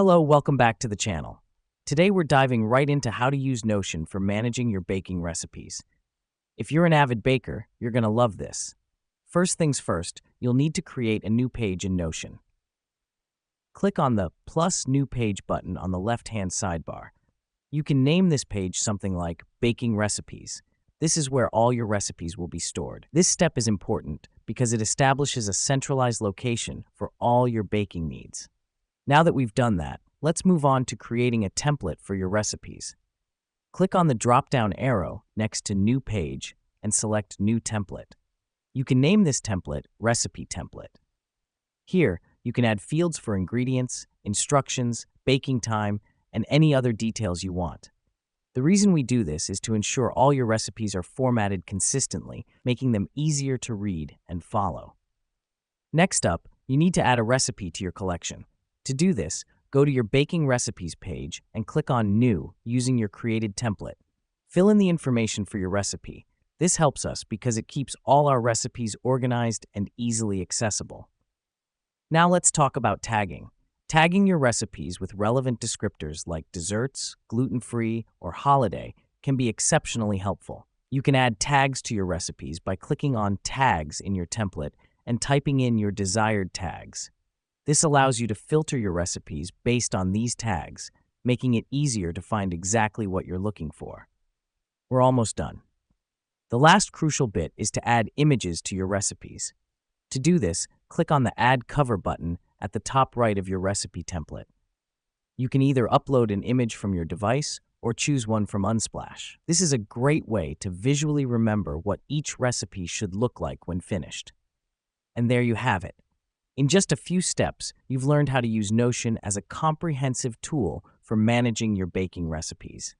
Hello, welcome back to the channel. Today we're diving right into how to use Notion for managing your baking recipes. If you're an avid baker, you're going to love this. First things first, you'll need to create a new page in Notion. Click on the plus new page button on the left-hand sidebar. You can name this page something like Baking Recipes. This is where all your recipes will be stored. This step is important because it establishes a centralized location for all your baking needs. Now that we've done that, let's move on to creating a template for your recipes. Click on the drop-down arrow next to New Page and select New Template. You can name this template Recipe Template. Here, you can add fields for ingredients, instructions, baking time, and any other details you want. The reason we do this is to ensure all your recipes are formatted consistently, making them easier to read and follow. Next up, you need to add a recipe to your collection. To do this, go to your Baking Recipes page and click on New using your created template. Fill in the information for your recipe. This helps us because it keeps all our recipes organized and easily accessible. Now let's talk about tagging. Tagging your recipes with relevant descriptors like desserts, gluten-free, or holiday can be exceptionally helpful. You can add tags to your recipes by clicking on Tags in your template and typing in your desired tags. This allows you to filter your recipes based on these tags, making it easier to find exactly what you're looking for. We're almost done. The last crucial bit is to add images to your recipes. To do this, click on the Add Cover button at the top right of your recipe template. You can either upload an image from your device or choose one from Unsplash. This is a great way to visually remember what each recipe should look like when finished. And there you have it. In just a few steps, you've learned how to use Notion as a comprehensive tool for managing your baking recipes.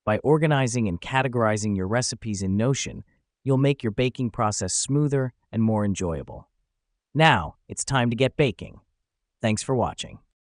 By organizing and categorizing your recipes in Notion, you'll make your baking process smoother and more enjoyable. Now, it's time to get baking. Thanks for watching.